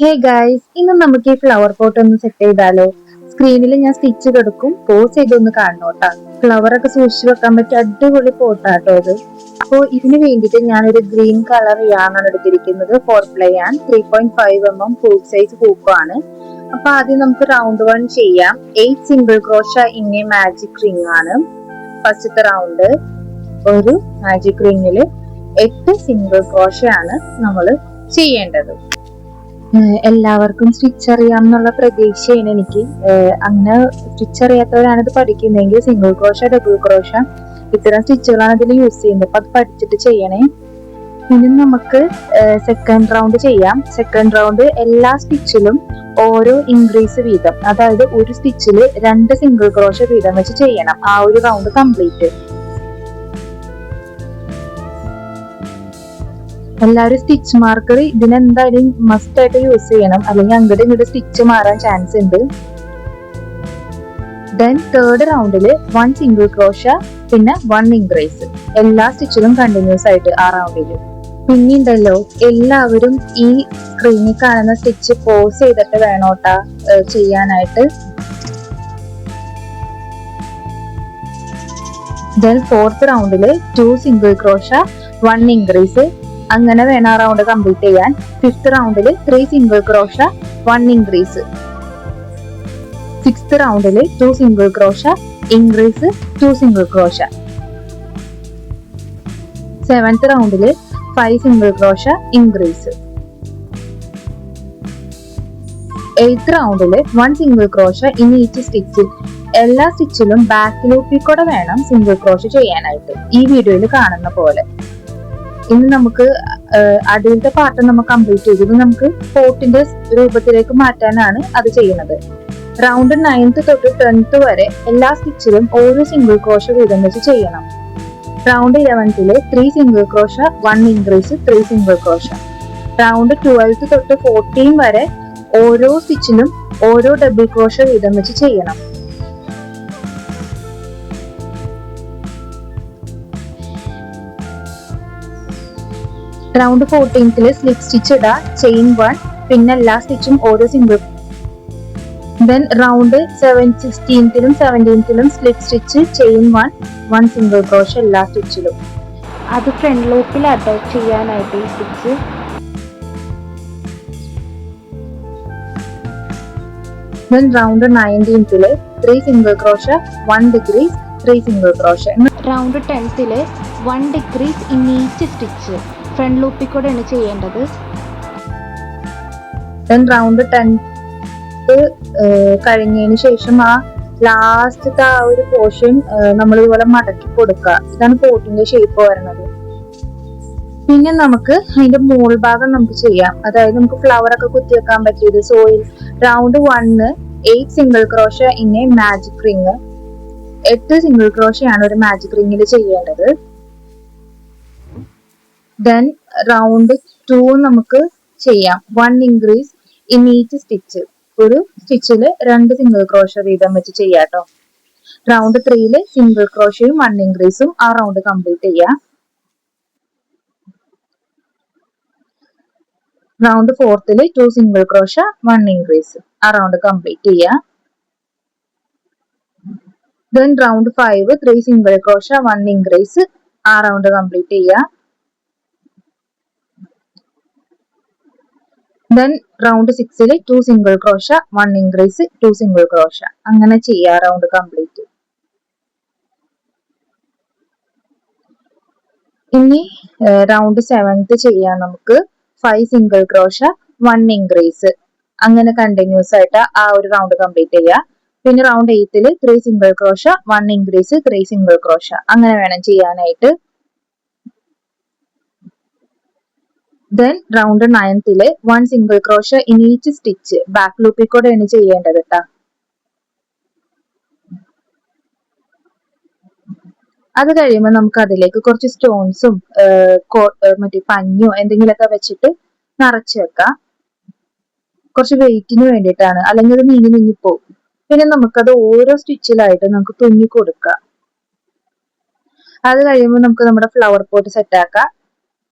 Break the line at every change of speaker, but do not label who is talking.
Hey guys, ഇന്ന് നമുക്ക് ഈ ഫ്ലവർ പോട്ട് ഒന്ന് സെറ്റ് ചെയ്താലോ? സ്ക്രീനിൽ ഞാൻ സ്റ്റിച്ച് കൊടുക്കും, പോസ് ചെയ്തൊന്ന് കാണണോട്ടാ. ഫ്ലവർ ഒക്കെ സൂക്ഷിച്ചു വെക്കാൻ പറ്റിയ അടിപൊളി പോട്ടാട്ടോ അത്. അപ്പോൾ ഇതിന് വേണ്ടിയിട്ട് ഞാനൊരു ഗ്രീൻ കളർ യാണാണ് എടുത്തിരിക്കുന്നത്. 4 ply yarn 3.5 mm full size പൂക്കമാണ്. അപ്പൊ ആദ്യം നമുക്ക് റൗണ്ട് 1 ചെയ്യാം. 8 single crochet in a magic ring ആണ് ഫസ്റ്റത്തെ റൗണ്ട്. ഒരു മാജിക് റിംഗിൽ 8 സിംഗിൾ ക്രോഷ ആണ് നമ്മൾ ചെയ്യേണ്ടത്. എല്ലാവർക്കും സ്റ്റിച്ച് അറിയാം എന്നുള്ള പ്രതീക്ഷയാണ് എനിക്ക്. അങ്ങനെ സ്റ്റിച്ച് അറിയാത്തവരാണ് ഇത് പഠിക്കുന്നതെങ്കിൽ സിംഗിൾ ക്രോഷ, ഡബിൾ ക്രോഷ ഇത്തരം സ്റ്റിച്ചുകളാണ് ഇതിൽ യൂസ് ചെയ്യുന്നത്. അപ്പൊ അത് പഠിച്ചിട്ട് ചെയ്യണേ. ഇനി നമുക്ക് സെക്കൻഡ് റൗണ്ട് ചെയ്യാം. സെക്കൻഡ് റൗണ്ട് എല്ലാ സ്റ്റിച്ചിലും ഓരോ ഇൻക്രീസ് വീതം, അതായത് ഒരു സ്റ്റിച്ചിൽ 2 സിംഗിൾ ക്രോഷ വീതം വെച്ച് ചെയ്യണം ആ ഒരു റൗണ്ട് കംപ്ലീറ്റ്. എല്ലാവരും സ്റ്റിച്ച് മാർക്കർ ഇതിനെന്തായാലും മസ്റ്റ് ആയിട്ട് യൂസ് ചെയ്യണം, അല്ലെങ്കിൽ അങ്ങോട്ട് ഇങ്ങോട്ട് സ്റ്റിച്ച് മാറാൻ ചാൻസ് ഉണ്ട്. ദെൻ തേർഡ് റൗണ്ടില് 1 സിംഗിൾ ക്രോഷ പിന്നെ 1 ഇൻക്രീസ് എല്ലാ സ്റ്റിച്ചിലും കണ്ടിന്യൂസ് ആയിട്ട് ആ റൗണ്ടില്. പിന്നെയുണ്ടല്ലോ, എല്ലാവരും ഈ സ്ക്രീനിൽ കാണുന്ന സ്റ്റിച്ച് പോസ് ചെയ്തിട്ട് വേണോട്ടാ ചെയ്യാനായിട്ട്. ദെൻ ഫോർത്ത് റൗണ്ടില് 2 സിംഗിൾ ക്രോഷ 1 ഇൻക്രീസ് അങ്ങനെ വേണം ആ റൗണ്ട് കംപ്ലീറ്റ് ചെയ്യാൻ. ഫിഫ്ത് റൗണ്ടിൽ 3 സിംഗിൾ ക്രോഷ 1 ഇൻക്രീസ്. സിക്സ്ത് റൗണ്ടിൽ 2 single crochet increase 2 single crochet. Seventh റൗണ്ടിൽ 5 സിംഗിൾ ക്രോഷ ഇൻക്രീസ്. എയ്ത്ത് റൗണ്ടിൽ 1 സിംഗിൾ ക്രോഷ ഇൻ ഈച്ച് സ്റ്റിച്ചിൽ എല്ലാ സ്റ്റിച്ചിലും ബാക്ക് ലൂപ്പിൽ കൂടെ വേണം സിംഗിൾ ക്രോഷ ചെയ്യാനായിട്ട്, ഈ വീഡിയോയിൽ കാണുന്ന പോലെ. ഇനി നമുക്ക് അടിയിലത്തെ പാർട്ട് നമുക്ക് കംപ്ലീറ്റ് ചെയ്തു. ഇത് നമുക്ക് പോട്ടിന്റെ രൂപത്തിലേക്ക് മാറ്റാനാണ് അത് ചെയ്യുന്നത്. റൗണ്ട് 9th തൊട്ട് 10th വരെ എല്ലാ സ്റ്റിച്ചിലും ഓരോ സിംഗിൾ ക്രോഷ വീതം വെച്ച് ചെയ്യണം. Round 11th 3 single crochet 1 increase 3 single crochet. Round 12th തൊട്ട് 14 വരെ ഓരോ സ്റ്റിച്ചിലും ഓരോ ഡബിൾ ക്രോഷ വീതം വെച്ച് ചെയ്യണം. റൗണ്ട് 14th സ്ലിപ്പ് സ്റ്റിച്ച് ഇടുക, ചെയിൻ 1, പിന്നെ എല്ലാ സ്റ്റിച്ചും ഓരോ single. Then round 16th 17th slip stitch, chain 1 single crochet എല്ലാ സ്റ്റിച്ചിലും. അത് ഫ്രണ്ട് ലൂപ്പിൽ അറ്റാച്ച് ചെയ്യാനായിട്ട് ഈ stitch. Then round 19th 3 single crochet 1 decrease 3 single crochet. Round 10th 1 decrease in each stitch front ലൂപ്പിൽ കൂടെയാണ് ചെയ്യേണ്ടത്. ദെൻ റൗണ്ട് 10th കഴിഞ്ഞതിന് ശേഷം ആ ലാസ്റ്റത്തെ ആ ഒരു പോർഷൻ നമ്മൾ ഇതുപോലെ മടക്കി കൊടുക്കുക. ഇതാണ് പോട്ടിന്റെ ഷേപ്പ് വരുന്നത്. പിന്നെ നമുക്ക് അതിന്റെ മോൾ ഭാഗം നമുക്ക് ചെയ്യാം. അതായത് നമുക്ക് ഫ്ലവർ ഒക്കെ കുത്തിവെക്കാൻ പറ്റിയത് soil. Round 1 8 single crochet in a magic ring. 8 single ക്രോഷയാണ് ഒരു മാജിക് റിംഗിൽ ചെയ്യേണ്ടത്. ദെൻ റൗണ്ട് 2 നമുക്ക് ചെയ്യാം. 1 ഇൻക്രീസ് ഇൻ ഈച്ച് സ്റ്റിച്ച്. ഒരു സ്റ്റിച്ചില് 2 സിംഗിൾ ക്രോഷ വീതം വെച്ച് ചെയ്യാട്ടോ. റൗണ്ട് 3 സിംഗിൾ ക്രോഷയും 1 ഇൻക്രീസും ആ റൗണ്ട് കംപ്ലീറ്റ് ചെയ്യാം. Round 4th 2 single crochet 1 increase ആ റൗണ്ട് കംപ്ലീറ്റ് ചെയ്യാം. Then round 5 3 single crochet 1 increase ആ റൗണ്ട് കംപ്ലീറ്റ് ചെയ്യാം. Then round 6 2 single crochet 1 increase 2 single crochet അങ്ങനെ ചെയ്യാം റൗണ്ട് കംപ്ലീറ്റ്. ഇനി റൗണ്ട് 7th ചെയ്യാം നമുക്ക്. 5 സിംഗിൾ ക്രോഷ 1 ഇൻക്രീസ് അങ്ങനെ കണ്ടിന്യൂസ് ആയിട്ട് ആ ഒരു റൗണ്ട് കംപ്ലീറ്റ് ചെയ്യാം. പിന്നെ round 8th 3 single crochet 1 increase 3 single crochet അങ്ങനെ വേണം ചെയ്യാനായിട്ട്. Then round 9th 1 single crochet in each stitch back ലൂപ്പിൽ കൂടെയാണ് ചെയ്യേണ്ടത് കേട്ടോ. അത് കഴിയുമ്പോൾ നമുക്ക് അതിലേക്ക് കുറച്ച് സ്റ്റോൺസും മറ്റേ പഞ്ഞോ എന്തെങ്കിലുമൊക്കെ വെച്ചിട്ട് നിറച്ച് വെക്കാം. കുറച്ച് വെയിറ്റിന് വേണ്ടിയിട്ടാണ്, അല്ലെങ്കിൽ അത് നീങ്ങിപ്പോവും. പിന്നെ നമുക്കത് ഓരോ സ്റ്റിച്ചിലായിട്ട് നമുക്ക് തുന്നി കൊടുക്കാം. അത് കഴിയുമ്പോൾ നമുക്ക് നമ്മുടെ ഫ്ലവർ പോട്ട് സെറ്റ് ആക്കാം.